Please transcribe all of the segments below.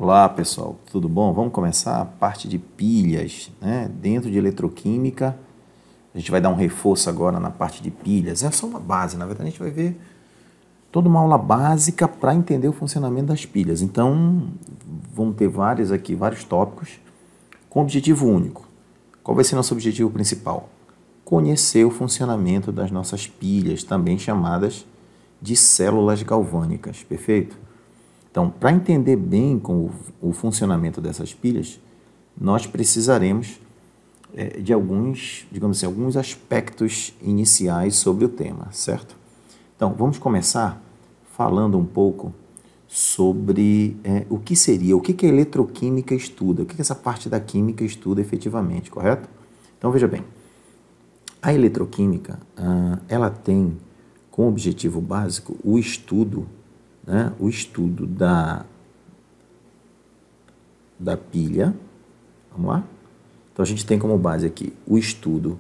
Olá pessoal, tudo bom? Vamos começar a parte de pilhas, né? Dentro de eletroquímica, a gente vai dar um reforço agora na parte de pilhas. É só uma base, na verdade a gente vai ver toda uma aula básica para entender o funcionamento das pilhas. Então, vamos ter vários tópicos com objetivo único. Qual vai ser nosso objetivo principal? Conhecer o funcionamento das nossas pilhas, também chamadas de células galvânicas, perfeito? Então, para entender bem com o funcionamento dessas pilhas, nós precisaremos de alguns, digamos assim, alguns aspectos iniciais sobre o tema, certo? Então, vamos começar falando um pouco sobre o que a eletroquímica estuda, o que essa parte da química estuda efetivamente, correto? Então, veja bem, a eletroquímica, ela tem como objetivo básico o estudo da pilha. Vamos lá? Então, a gente tem como base aqui o estudo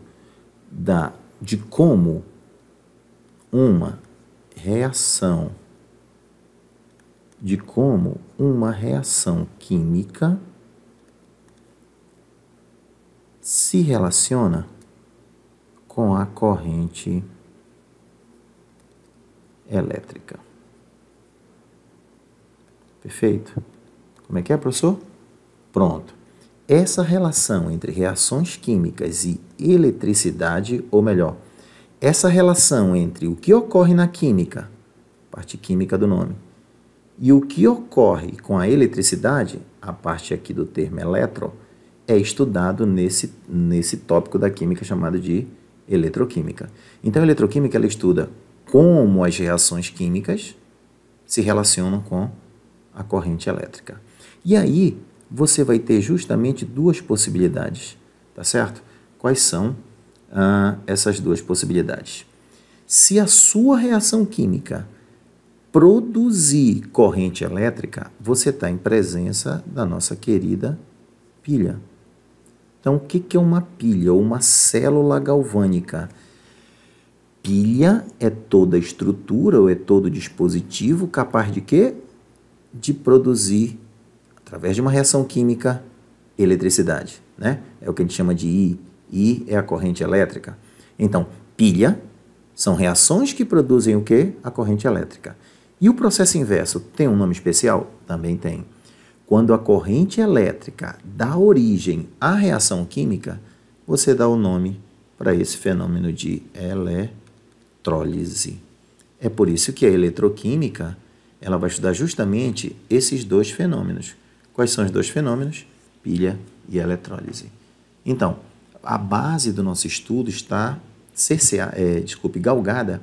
de como uma reação química se relaciona com a corrente elétrica. Perfeito? Como é que é, professor? Pronto. Essa relação entre reações químicas e eletricidade, ou melhor, essa relação entre o que ocorre na química, parte química do nome, e o que ocorre com a eletricidade, a parte aqui do termo eletro, é estudado nesse tópico da química chamado de eletroquímica. Então, a eletroquímica ela estuda como as reações químicas se relacionam com a corrente elétrica. E aí, você vai ter justamente duas possibilidades, tá certo? Quais são essas duas possibilidades? Se a sua reação química produzir corrente elétrica, você está em presença da nossa querida pilha. Então, o que é uma pilha ou uma célula galvânica? Pilha é toda estrutura ou é todo dispositivo capaz de quê? De produzir, através de uma reação química, eletricidade, né? É o que a gente chama de I. I é a corrente elétrica. Então, pilha são reações que produzem o quê? A corrente elétrica. E o processo inverso tem um nome especial? Também tem. Quando a corrente elétrica dá origem à reação química, você dá o nome para esse fenômeno de eletrólise. É por isso que a eletroquímica ela vai estudar justamente esses dois fenômenos. Quais são os dois fenômenos? Pilha e eletrólise. Então, a base do nosso estudo está galgada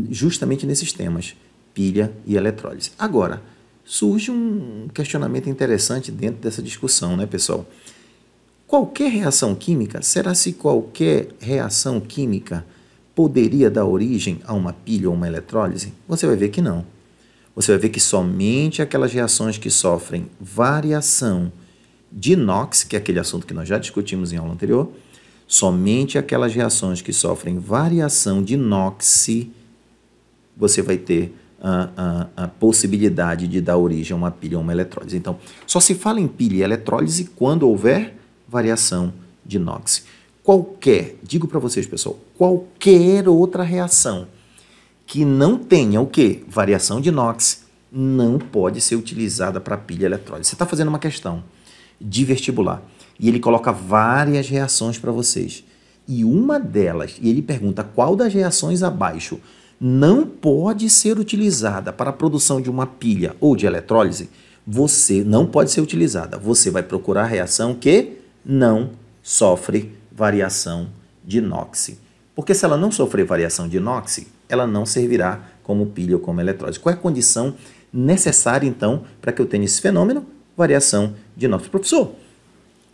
justamente nesses temas, pilha e eletrólise. Agora, surge um questionamento interessante dentro dessa discussão, né, pessoal? Qualquer reação química, será se qualquer reação química poderia dar origem a uma pilha ou uma eletrólise? Você vai ver que não. Você vai ver que somente aquelas reações que sofrem variação de NOx, que é aquele assunto que nós já discutimos em aula anterior, somente aquelas reações que sofrem variação de NOx, você vai ter a possibilidade de dar origem a uma pilha ou uma eletrólise. Então, só se fala em pilha e eletrólise quando houver variação de NOx. Digo para vocês, pessoal, qualquer outra reação que não tenha o quê? Variação de NOx, não pode ser utilizada para pilha eletrólise. Você está fazendo uma questão de vestibular e ele coloca várias reações para vocês. E uma delas, e ele pergunta qual das reações abaixo não pode ser utilizada para a produção de uma pilha ou de eletrólise, você não pode ser utilizada. Você vai procurar a reação que não sofre variação de NOx. Porque se ela não sofrer variação de NOx, ela não servirá como pilha ou como eletrólise. Qual é a condição necessária, então, para que eu tenha esse fenômeno? Variação de NOx. Professor,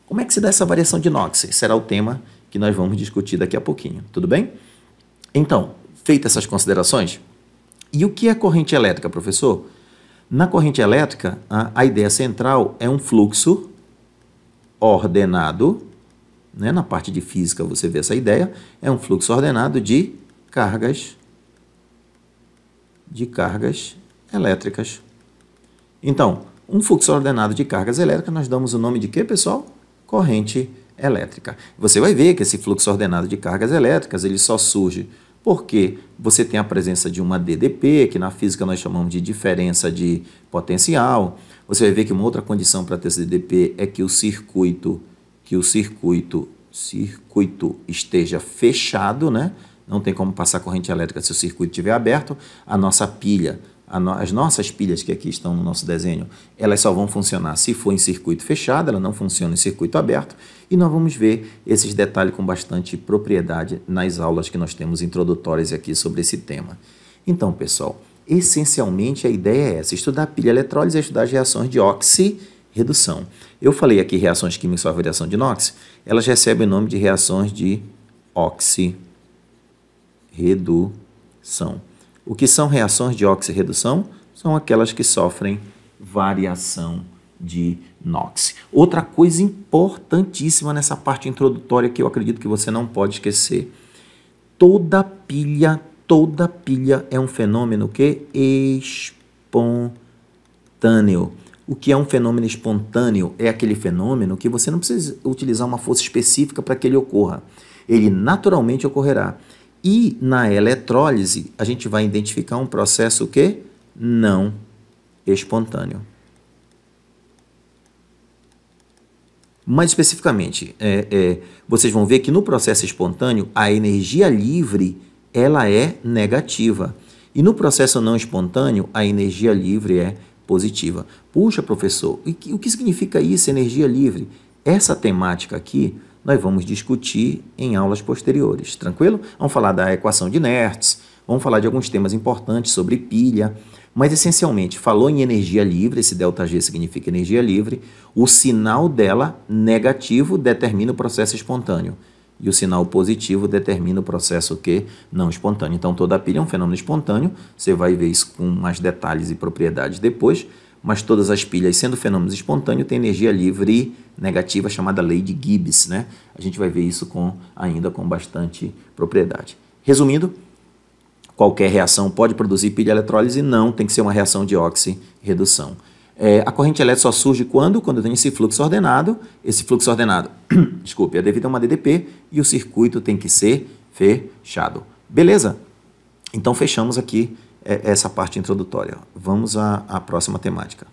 como é que se dá essa variação de NOx? Será o tema que nós vamos discutir daqui a pouquinho, tudo bem? Então, feitas essas considerações, e o que é corrente elétrica, professor? Na corrente elétrica, a ideia central é um fluxo ordenado, né? Na parte de física você vê essa ideia, é um fluxo ordenado de cargas elétricas. Então, um fluxo ordenado de cargas elétricas, nós damos o nome de quê, pessoal? Corrente elétrica. Você vai ver que esse fluxo ordenado de cargas elétricas ele só surge porque você tem a presença de uma DDP, que na física nós chamamos de diferença de potencial. Você vai ver que uma outra condição para ter esse DDP é que o circuito esteja fechado, né? Não tem como passar corrente elétrica se o circuito estiver aberto. A nossa pilha, as nossas pilhas que aqui estão no nosso desenho, elas só vão funcionar se for em circuito fechado, ela não funciona em circuito aberto. E nós vamos ver esses detalhes com bastante propriedade nas aulas que nós temos introdutórias aqui sobre esse tema. Então, pessoal, essencialmente a ideia é essa: estudar pilha eletrólise é estudar as reações de oxirredução. Eu falei aqui reações químicas com a variação de Knox, elas recebem o nome de reações de oxirredução. O que são reações de oxirredução? São aquelas que sofrem variação de Knox. Outra coisa importantíssima nessa parte introdutória que eu acredito que você não pode esquecer: toda pilha é um fenômeno que espontâneo. O que é um fenômeno espontâneo? É aquele fenômeno que você não precisa utilizar uma força específica para que ele ocorra. Ele naturalmente ocorrerá. E na eletrólise, a gente vai identificar um processo que não espontâneo. Mais especificamente, vocês vão ver que no processo espontâneo, a energia livre ela é negativa. E no processo não espontâneo, a energia livre é positiva. Puxa, professor, o que significa isso, energia livre? Essa temática aqui nós vamos discutir em aulas posteriores, tranquilo? Vamos falar da equação de Nernst, vamos falar de alguns temas importantes sobre pilha, mas essencialmente falou em energia livre, esse ΔG significa energia livre, o sinal dela negativo determina o processo espontâneo e o sinal positivo determina o processo que não espontâneo. Então toda pilha é um fenômeno espontâneo, você vai ver isso com mais detalhes e propriedades depois, mas todas as pilhas, sendo fenômenos espontâneos, têm energia livre negativa, chamada lei de Gibbs, né? A gente vai ver isso ainda com bastante propriedade. Resumindo, qualquer reação pode produzir pilha eletrólise, não tem que ser uma reação de oxirredução. A corrente elétrica só surge quando tem esse fluxo ordenado, desculpe, é devido a uma DDP e o circuito tem que ser fechado. Beleza? Então fechamos aqui essa parte introdutória. Vamos à próxima temática.